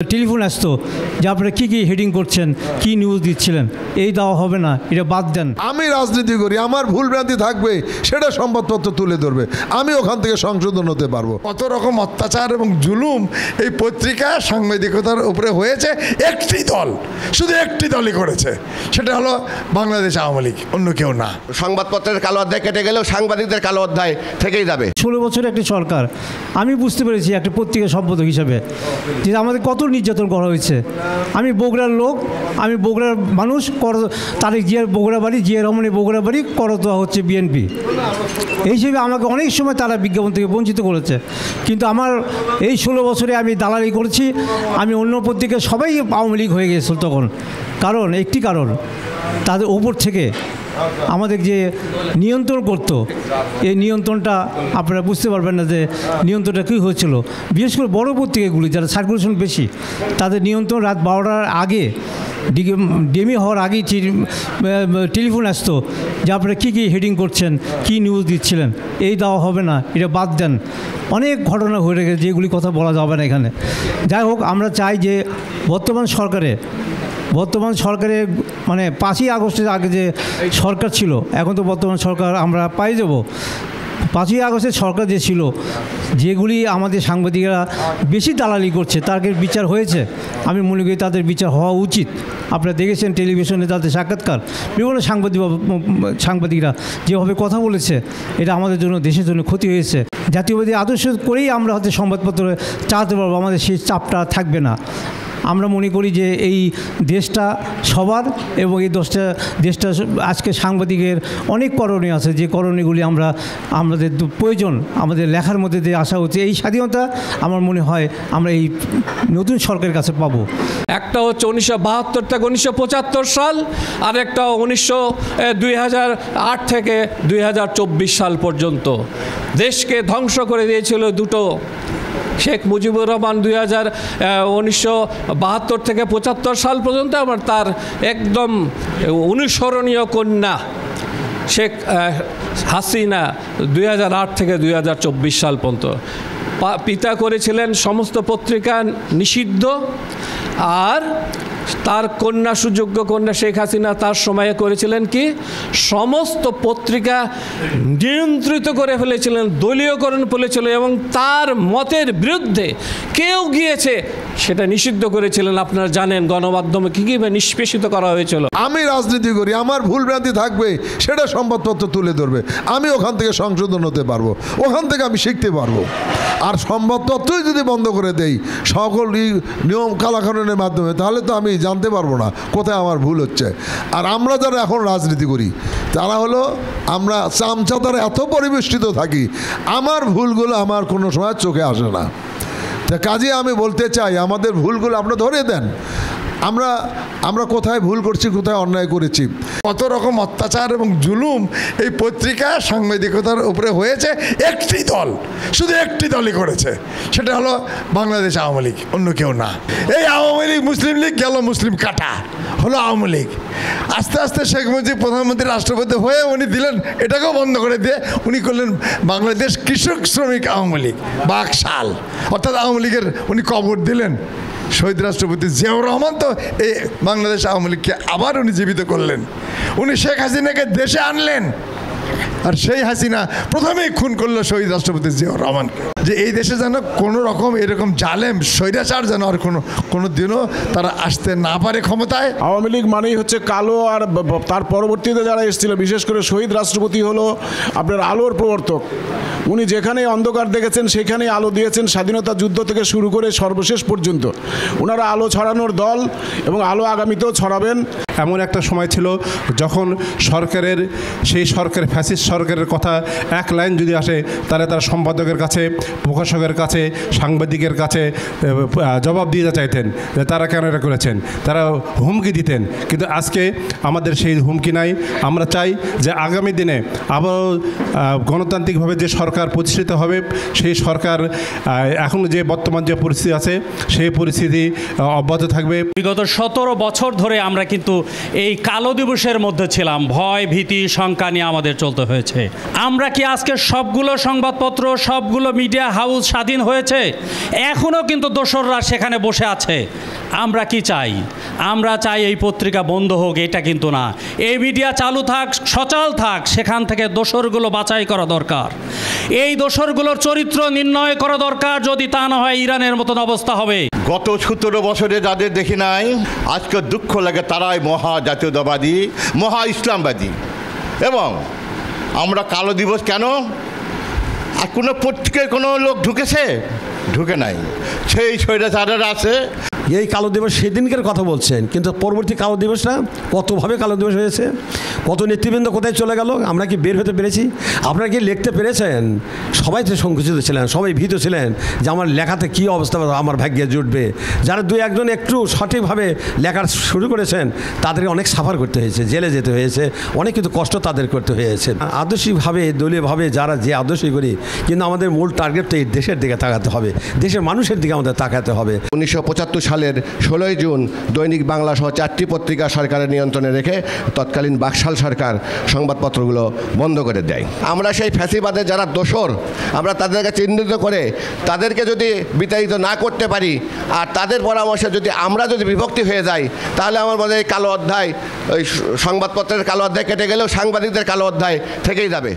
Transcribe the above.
Telephone আসতো যে আপনারা কী কী হেডিং করছেন, কি নিউজ দিচ্ছিলেন, এই দেওয়া হবে না, এটা বাদ দেন। আমি রাজনীতি করি, আমার ভুল ভ্রান্তি থাকবে, সেটা সংবাদপত্র তুলে ধরবে, আমি ওখান থেকে সংশোধন হতে পারবো। কত রকম অত্যাচার এবং জুলুম এই পত্রিকা সাংবাদিকতার উপরে হয়েছে। একটি দল, শুধু একটি দলই করেছে, সেটা হলো বাংলাদেশ আওয়ামী লীগ, অন্য কেউ না। সংবাদপত্রের কালো অধ্যায় কেটে গেলেও সাংবাদিকদের কালো অধ্যায় থেকেই যাবে। 16 বছরের একটি সরকার, আমি বুঝতে পেরেছি একটা পত্রিকা সম্পাদক হিসাবে যে আমাদের কত নির্যাতন করা হয়েছে। আমি বগুড়ার লোক, আমি বগুড়ার মানুষ, তারেক জিয়ার বগুড়া বাড়ি, জিয়া রহমানের বগুড়া বাড়ি, করতোয়া হচ্ছে বিএনপি। এই হিসেবে আমাকে অনেক সময় তারা বিজ্ঞাপন থেকে বঞ্চিত করেছে। কিন্তু আমার এই 16 বছরে আমি দালালি করেছি, আমি অন্য পত্রিকায় সবাই আওয়ামী লীগ হয়ে গিয়েছিল তখন। একটি কারণ তাদের ওপর থেকে আমাদের যে নিয়ন্ত্রণ করতো, এই নিয়ন্ত্রণটা আপনারা বুঝতে পারবেন না যে নিয়ন্ত্রণটা কী হয়েছিল। বিশেষ করে বড় পত্রিকাগুলি যারা সার্কুলেশন বেশি, তাদের নিয়ন্ত্রণ রাত 12টার আগে, ডেমি হওয়ার আগেই টেলিফোন আসতো যে আপনারা কী কী হেডিং করছেন, কি নিউজ দিচ্ছিলেন, এই দেওয়া হবে না, এটা বাদ দেন। অনেক ঘটনা হয়ে গেছে যেগুলি কথা বলা যাবে না এখানে। যাই হোক, আমরা চাই যে বর্তমান সরকারের মানে 5ই আগস্টের আগে যে সরকার ছিল, এখন তো বর্তমান সরকার আমরা পাই যাব। 5ই আগস্টের সরকার যে ছিল, যেগুলি আমাদের সাংবাদিকরা বেশি দালালি করছে, তাদের বিচার হয়েছে। আমি মনে করি তাদের বিচার হওয়া উচিত। আপনারা দেখেছেন টেলিভিশনে তাদের সাক্ষাৎকার, বিভিন্ন সাংবাদিকরা যেভাবে কথা বলেছে, এটা আমাদের জন্য, দেশের জন্য ক্ষতি হয়েছে। জাতীয়বাদী আদর্শ করেই আমরা হয়তো সংবাদপত্র চালাতে পারবো, আমাদের সেই চাপটা থাকবে না। আমরা মনে করি যে এই দেশটা সবার, এবং এই দেশটা আজকে সাংবাদিকের অনেক করণীয় আছে, যে করণীয়গুলি আমাদের প্রয়োজন, আমাদের লেখার মধ্যে দিয়ে আসা হচ্ছে। এই স্বাধীনতা আমার মনে হয় আমরা এই নতুন সরকারের কাছে পাবো। একটা হচ্ছে 1972 থেকে 1975 সাল, আর একটা 2008 থেকে 2024 সাল পর্যন্ত দেশকে ধ্বংস করে দিয়েছিল দুটো। শেখ মুজিবুর রহমান 1972 থেকে 75 সাল পর্যন্ত, আমার তার একদম অনুসরণীয় কন্যা শেখ হাসিনা 2008 থেকে 2024 সাল পর্যন্ত। পিতা করেছিলেন সমস্ত পত্রিকা নিষিদ্ধ, আর তার কন্যা, সুযোগ্য কন্যা শেখ হাসিনা তার সময়ে করেছিলেন কি, সমস্ত পত্রিকা নিয়ন্ত্রিত করে ফেলেছিলেন, দলীয়করণ ফেলেছিল, এবং তার মতের বিরুদ্ধে কেউ গিয়েছে সেটা নিষিদ্ধ করেছিলেন। আপনারা জানেন গণমাধ্যমে কীভাবে নিষ্পেষিত করা হয়েছিল। আমি রাজনীতি করি, আমার ভুল ভ্রান্তি থাকবে, সেটা সংবাদপত্র তুলে ধরবে, আমি ওখান থেকে সংশোধন হতে পারবো, ওখান থেকে আমি শিখতে পারবো। আর সংবাদপত্রই যদি বন্ধ করে দেই সকল নিয়ম কালাকানুনের মাধ্যমে, তাহলে তো আমি জানতে পারবো না কোথায় আমার ভুল হচ্ছে। আর আমরা যারা এখন রাজনীতি করি, তারা হলো আমরা চামচাতারা এত পরিবেষ্টিত থাকি, আমার ভুলগুলো আমার কোনো সময় চোখে আসে না। তা কাজে আমি বলতে চাই, আমাদের ভুলগুলো আপনারা ধরে দেন, আমরা কোথায় ভুল করছি, কোথায় অন্যায় করেছি। কত রকম অত্যাচার এবং জুলুম এই পত্রিকা সাংবাদিকতার উপরে হয়েছে। একটি দল, শুধু একটি দলই করেছে, সেটা হলো বাংলাদেশ আওয়ামী লীগ, অন্য কেউ না। এই আওয়ামী লীগ, মুসলিম লীগ গেল, মুসলিম কাটা হলো আওয়ামী লীগ। আস্তে আস্তে শেখ মুজিব প্রধানমন্ত্রী, রাষ্ট্রপতি হয়ে উনি দিলেন, এটাকেও বন্ধ করে দিয়ে উনি করলেন বাংলাদেশ কৃষক শ্রমিক আওয়ামী লীগ, বাকশাল। অর্থাৎ আওয়ামী লীগের উনি কবর দিলেন। শহীদ রাষ্ট্রপতি জিয়াউর রহমান তো এই বাংলাদেশ আওয়ামী লীগকে আবার উনি জীবিত করলেন। উনি শেখ হাসিনাকে দেশে আনলেন, আর সেই হাসিনা প্রথমেই খুন করলো শহীদ রাষ্ট্রপতি জিয়াউর রহমানকে। যে এই দেশে যেন কোনো রকম এরকম জালেম স্বৈরাচার যেন আর কোনো দিনও তারা আসতে না পারে ক্ষমতায়। আওয়ামী লীগ মানেই হচ্ছে কালো, আর তার পরবর্তীতে যারা এসেছিল, বিশেষ করে শহীদ রাষ্ট্রপতি হলো আপনার আলোর প্রবর্তক। উনি যেখানে অন্ধকার দেখেছেন সেখানেই আলো দিয়েছেন, স্বাধীনতা যুদ্ধ থেকে শুরু করে সর্বশেষ পর্যন্ত ওনারা আলো ছড়ানোর দল, এবং আলো আগামীতেও ছড়াবেন। এমন একটা সময় ছিল যখন সেই সরকারের ফ্যাসিস্ট সরকারের কথা এক লাইন যদি আসে, তাহলে তারা সম্পাদকের কাছে, প্রকাশকের কাছে, সাংবাদিকের কাছে জবাব দিতে চাইতেন যে তারা কেন এটা করেছেন, তারা হুমকি দিতেন। কিন্তু আজকে আমাদের সেই হুমকি নাই। আমরা চাই যে আগামী দিনে আবারও গণতান্ত্রিকভাবে যে সরকার প্রতিষ্ঠিত হবে, সেই সরকার এখন যে বর্তমান যে পরিস্থিতি আছে, সেই পরিস্থিতি অব্যাহত থাকবে। বিগত 17 বছর ধরে আমরা কিন্তু এই কালো দিবসের মধ্যে ছিলাম, ভয়, ভীতি, শঙ্কা নিয়ে আমাদের চলতে হয়েছে। আমরা কি আজকে সবগুলো সংবাদপত্র, সবগুলো মিডিয়া হাউস স্বাধীন হয়েছে, এখনও কিন্তু দোসররা সেখানে বসে আছে। আমরা কি চাই? আমরা চাই এই পত্রিকা বন্ধ হোক, এটা কিন্তু না। এই মিডিয়া চালু থাক, সচল থাক, সেখান থেকে দোসরগুলো বাছাই করা দরকার। এই দোসরগুলোর চরিত্র নির্ণয় করা দরকার, যদি তা না হয় ইরানের মতন অবস্থা হবে। গত 17 বছরে যাদের দেখি নাই, আজকে দুঃখ লাগে, তারাই মহা জাতীয়তাবাদী, মহা ইসলামবাদী। এবং আমরা কালো দিবস কেন? আর কোনো পত্রিকায় কোনো লোক ঢুকে নাই, সেই স্বৈরাচারেরা আছে। এই কালো দিবস সেদিনকার কথা বলছেন, কিন্তু পরবর্তী কালো দিবসটা কতভাবে কালো দিবস হয়েছে, কত নেতৃবৃন্দ কোথায় চলে গেল, আমরা কি বের হতে পেরেছি? আপনারা কি লিখতে পেরেছেন? সবাই তো সংকুচিত ছিলেন, সবাই ভীত ছিলেন যে আমার লেখাতে কী অবস্থা আমার ভাগ্যে জুটবে। যারা দুই একজন একটু সঠিকভাবে লেখার শুরু করেছেন তাদেরকে অনেক সাফার করতে হয়েছে, জেলে যেতে হয়েছে, অনেক কিন্তু কষ্ট তাদের করতে হয়েছে। আদর্শিকভাবে দলীয়ভাবে যারা যে আদর্শই করি, কিন্তু আমাদের মূল টার্গেট তো এই দেশের দিকে তাকাতে হবে, দেশের মানুষের দিকে আমাদের তাকাতে হবে। 1975 সালের 16 জুন দৈনিক বাংলা সহ 4টি পত্রিকা সরকারের নিয়ন্ত্রণে রেখে তৎকালীন বাকশাল সরকার সংবাদপত্রগুলো বন্ধ করে দেয়। আমরা সেই ফ্যাসিবাদের যারা দোসর, আমরা তাদেরকে চিহ্নিত করে তাদেরকে যদি বিতাড়িত না করতে পারি, আর তাদের পরামর্শে যদি আমরা বিভক্তি হয়ে যাই, তাহলে আমার মনে হয় কালো অধ্যায়, ওই সংবাদপত্রের কালো অধ্যায় কেটে গেলেও সাংবাদিকদের কালো অধ্যায় থেকেই যাবে।